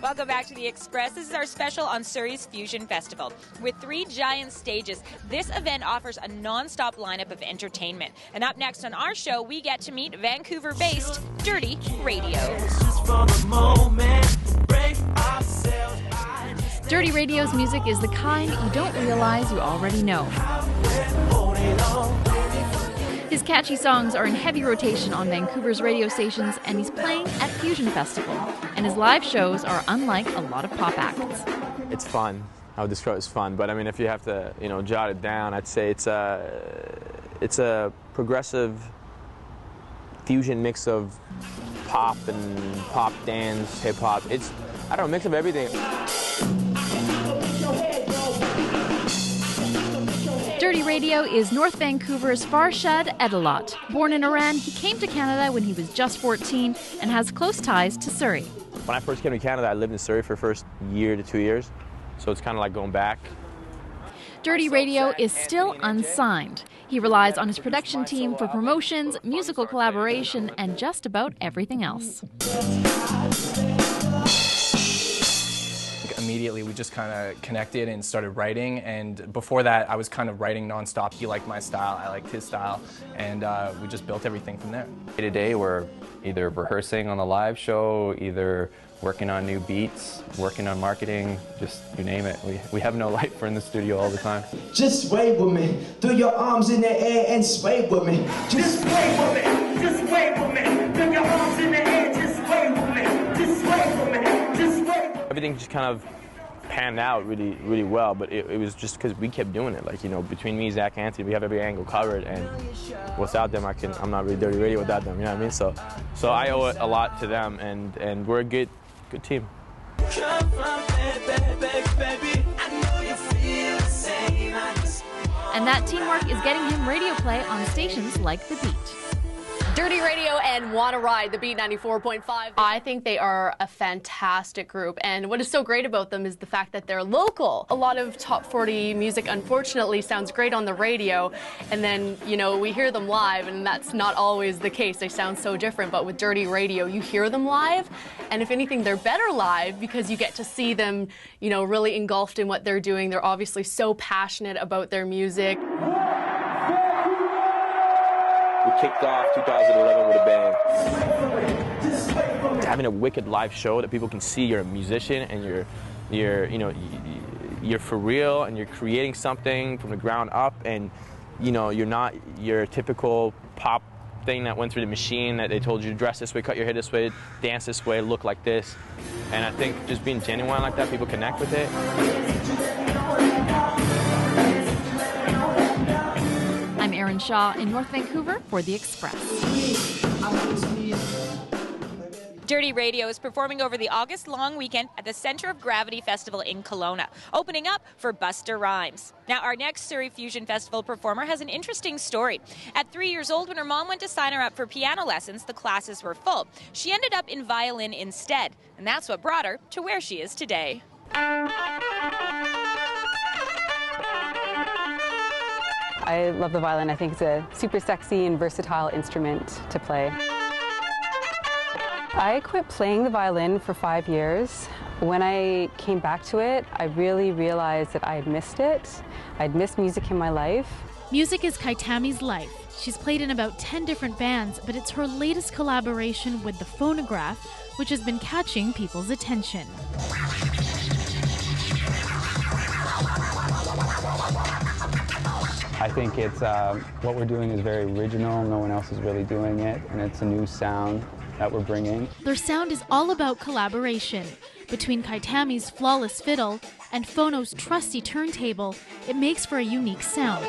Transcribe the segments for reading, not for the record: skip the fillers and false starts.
Welcome back to The Express. This is our special on Surrey's Fusion Festival. With 3 giant stages, this event offers a non-stop lineup of entertainment. And up next on our show, we get to meet Vancouver-based Dirty Radio. Dirty Radio's music is the kind you don't realize you already know. His catchy songs are in heavy rotation on Vancouver's radio stations, and he's playing at Fusion Festival. And his live shows are unlike a lot of pop acts. It's fun. I would describe it as fun, but I mean, if you have to, jot it down, I'd say it's a progressive fusion mix of pop and pop dance, hip hop. It's, I don't know, a mix of everything. Dirty Radio is North Vancouver's Farshad Edalot. Born in Iran, he came to Canada when he was just 14 and has close ties to Surrey. When I first came to Canada, I lived in Surrey for the first year to 2 years, so it's kind of like going back. Dirty Radio is still unsigned. He relies on his production team for promotions, musical collaboration, and just about everything else. Immediately, we just kind of connected and started writing, and before that, I was kind of writing nonstop. He liked my style, I liked his style, and we just built everything from there. Day to day, we're either rehearsing on the live show, either working on new beats, working on marketing, just you name it. We have no life. We're in the studio all the time. Just sway with me, throw your arms in the air and sway with me. Just sway with me, just sway with me, throw your arms in the air, just sway with me, just sway with me, just sway with me. Everything just kind of panned out really, really well, but it was just because we kept doing it. Like, between me, Zach, Anthony, we have every angle covered, and without them, I'm not really Dirty Radio without them, you know what I mean? So I owe it a lot to them, and we're a good team. And that teamwork is getting him radio play on stations like The Beat. Dirty Radio and Wanna Ride, The Beat 94.5. I think they are a fantastic group, and what is so great about them is the fact that they're local. A lot of top 40 music, unfortunately, sounds great on the radio, and then, we hear them live, and that's not always the case. They sound so different, but with Dirty Radio, you hear them live, and if anything, they're better live because you get to see them, really engulfed in what they're doing. They're obviously so passionate about their music. We kicked off 2011 with a bang. Having a wicked live show that people can see you're a musician and you're for real and you're creating something from the ground up, and you're not your typical pop thing that went through the machine that they told you to dress this way, cut your hair this way, dance this way, look like this. And I think just being genuine like that, people connect with it. I'm Erin Shaw in North Vancouver for The Express. Dirty Radio is performing over the August long weekend at the Center of Gravity Festival in Kelowna, opening up for Busta Rhymes. Now, our next Surrey Fusion Festival performer has an interesting story. At 3 years old, when her mom went to sign her up for piano lessons, the classes were full. She ended up in violin instead, and that's what brought her to where she is today. I love the violin. I think it's a super sexy and versatile instrument to play. I quit playing the violin for 5 years. When I came back to it, I really realized that I had missed it. I'd missed music in my life. Music is Kytami's life. She's played in about 10 different bands, but it's her latest collaboration with the Phonograff, which has been catching people's attention. I think it's what we're doing is very original. No one else is really doing it, and it's a new sound that we're bringing. Their sound is all about collaboration. Between Kytami's flawless fiddle and Phono's trusty turntable, it makes for a unique sound.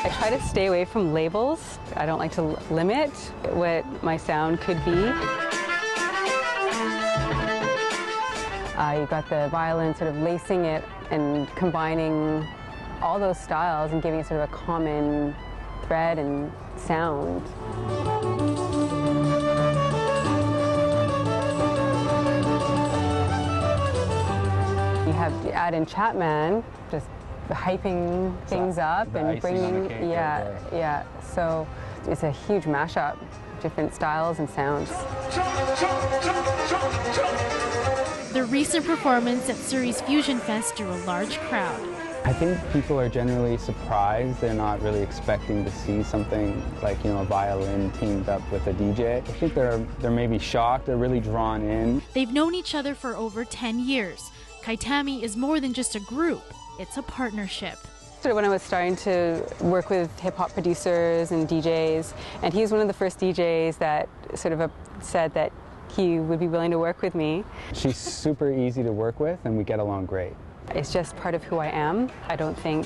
I try to stay away from labels. I don't like to limit what my sound could be. You've got the violin sort of lacing it and combining all those styles and giving it sort of a common thread and sound. You have to add in Chapman, just hyping things up and bringing, yeah. So it's a huge mashup different styles and sounds. The recent performance at Surrey's Fusion Fest drew a large crowd. I think people are generally surprised. They're not really expecting to see something like, a violin teamed up with a DJ. I think they're maybe shocked. They're really drawn in. They've known each other for over 10 years. Kytami is more than just a group. It's a partnership. Sort of when I was starting to work with hip-hop producers and DJs, and he's one of the first DJs that sort of said that he would be willing to work with me. She's super easy to work with, and we get along great. It's just part of who I am. I don't think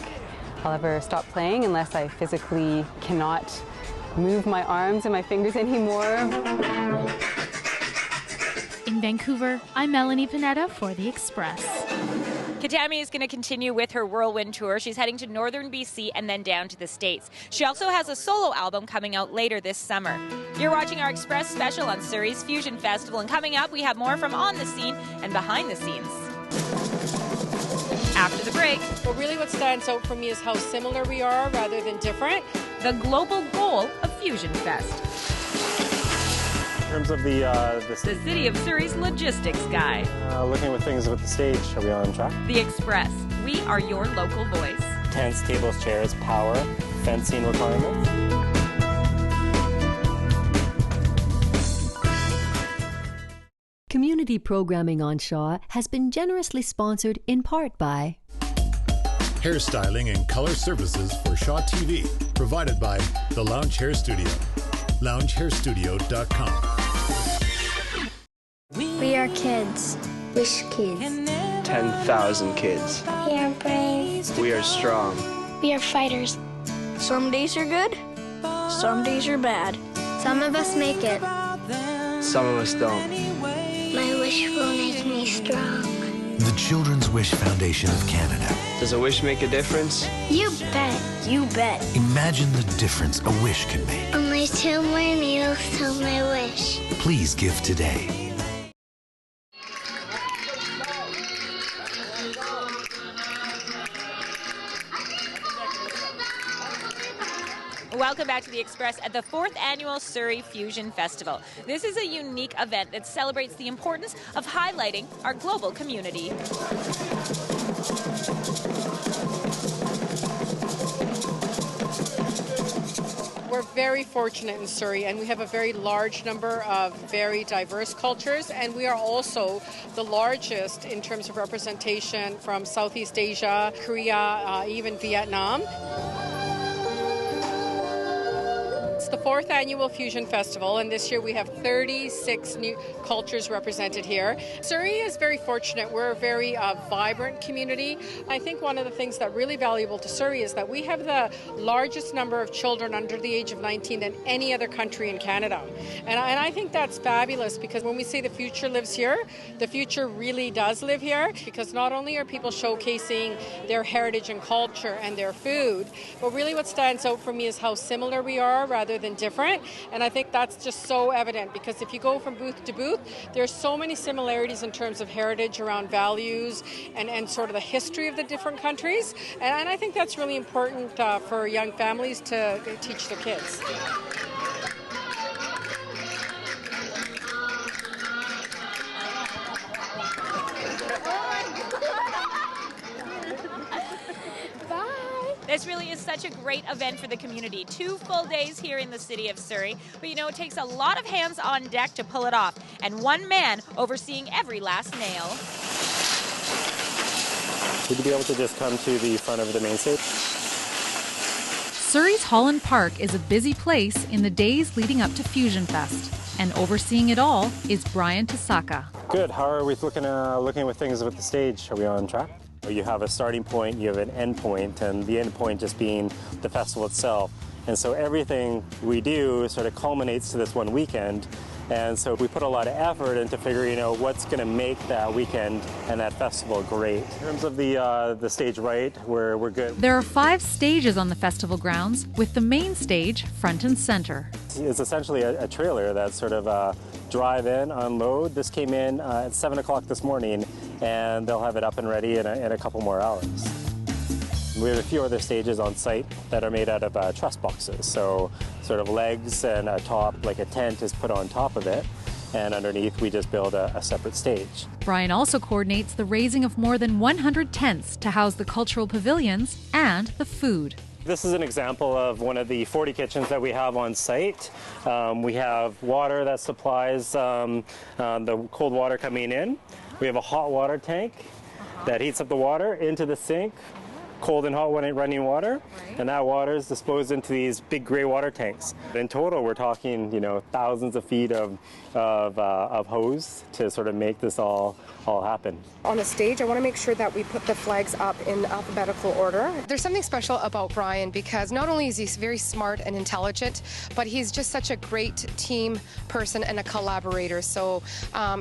I'll ever stop playing unless I physically cannot move my arms and my fingers anymore. In Vancouver, I'm Melanie Pineda for The Express. Kytami is going to continue with her whirlwind tour. She's heading to northern BC and then down to the States. She also has a solo album coming out later this summer. You're watching our Express special on Surrey's Fusion Festival, and coming up we have more from on the scene and behind the scenes. After the break, well, really what stands out for me is how similar we are rather than different. The global goal of Fusion Fest. In terms of the City of Surrey's logistics guy. Looking with things with the stage, are we on track? The Express. We are your local voice. Tents, tables, chairs, power, fencing requirements. Community programming on Shaw has been generously sponsored in part by hairstyling and color services for Shaw TV, provided by the Lounge Hair Studio. LoungeHairStudio.com. We are kids. Wish kids. 10,000 kids. We are brave. We are strong. We are fighters. Some days are good. Some days are bad. Some of us make it. Some of us don't. My wish will make me strong. The Children's Wish Foundation of Canada. Does a wish make a difference? You bet. You bet. Imagine the difference a wish can make. Only 2 more needles till my wish. Please give today. Welcome back to The Express at the 4th Annual Surrey Fusion Festival. This is a unique event that celebrates the importance of highlighting our global community. We're very fortunate in Surrey, and we have a very large number of very diverse cultures, and we are also the largest in terms of representation from Southeast Asia, Korea, even Vietnam. It's the 4th Annual Fusion Festival, and this year we have 36 new cultures represented here. Surrey is very fortunate. We're a very vibrant community. I think one of the things that really valuable to Surrey is that we have the largest number of children under the age of 19 than any other country in Canada. And I think that's fabulous, because when we say the future lives here, the future really does live here, because not only are people showcasing their heritage and culture and their food, but really what stands out for me is how similar we are rather than different. And I think that's just so evident, because if you go from booth to booth, there's so many similarities in terms of heritage around values and sort of the history of the different countries. And I think that's really important for young families to teach their kids. This really is such a great event for the community. 2 full days here in the city of Surrey. But you know, it takes a lot of hands on deck to pull it off, and one man overseeing every last nail. Would you be able to just come to the front of the main stage? Surrey's Holland Park is a busy place in the days leading up to Fusion Fest. And overseeing it all is Brian Tasaka. Good. How are we looking with things with the stage? Are we on track? You have a starting point, you have an end point, and the end point just being the festival itself. And so everything we do sort of culminates to this one weekend. And so we put a lot of effort into figuring out what's going to make that weekend and that festival great. In terms of the stage right, we're good. There are 5 stages on the festival grounds, with the main stage front and center. It's essentially a trailer that's sort of drive in, unload. This came in at 7 o'clock this morning, and they'll have it up and ready in a couple more hours. We have a few other stages on site that are made out of truss boxes, so sort of legs and a top, like a tent is put on top of it. And underneath we just build a separate stage. Brian also coordinates the raising of more than 100 tents to house the cultural pavilions and the food. This is an example of one of the 40 kitchens that we have on site. We have water that supplies the cold water coming in. We have a hot water tank that heats up the water into the sink, cold and hot running water, and that water is disposed into these big gray water tanks. In total, we're talking, thousands of feet of hose to sort of make this all happen. On the stage, I want to make sure that we put the flags up in alphabetical order. There's something special about Brian because not only is he very smart and intelligent, but he's just such a great team person and a collaborator. So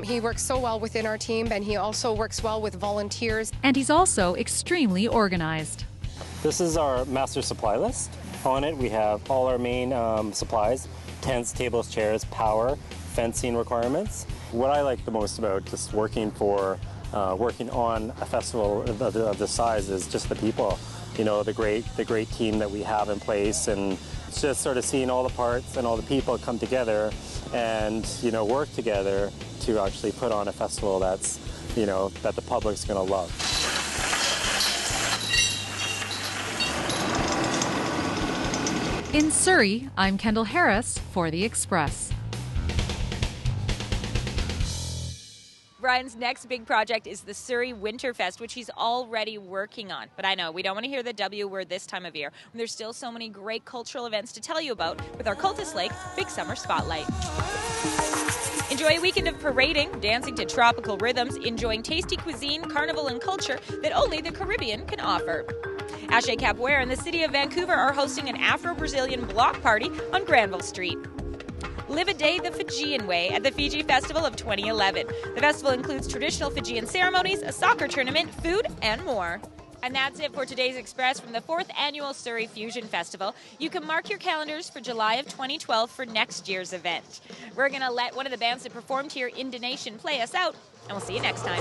he works so well within our team, and he also works well with volunteers. And he's also extremely organized. This is our master supply list. On it we have all our main supplies: tents, tables, chairs, power, fencing requirements. What I like the most about just working on a festival of this size is just the people. The great team that we have in place, and it's just sort of seeing all the parts and all the people come together and work together to actually put on a festival that's that the public's going to love. In Surrey, I'm Kendall Harris for The Express. Brian's next big project is the Surrey Winterfest, which he's already working on. But I know, we don't want to hear the W word this time of year, when there's still so many great cultural events to tell you about with our Cultus Lake Big Summer Spotlight. Enjoy a weekend of parading, dancing to tropical rhythms, enjoying tasty cuisine, carnival, and culture that only the Caribbean can offer. Ashe Capoeira and the city of Vancouver are hosting an Afro-Brazilian block party on Granville Street. Live a day the Fijian way at the Fiji Festival of 2011. The festival includes traditional Fijian ceremonies, a soccer tournament, food, and more. And that's it for today's Express from the 4th Annual Surrey Fusion Festival. You can mark your calendars for July of 2012 for next year's event. We're going to let one of the bands that performed here, Indonesian, play us out, and we'll see you next time.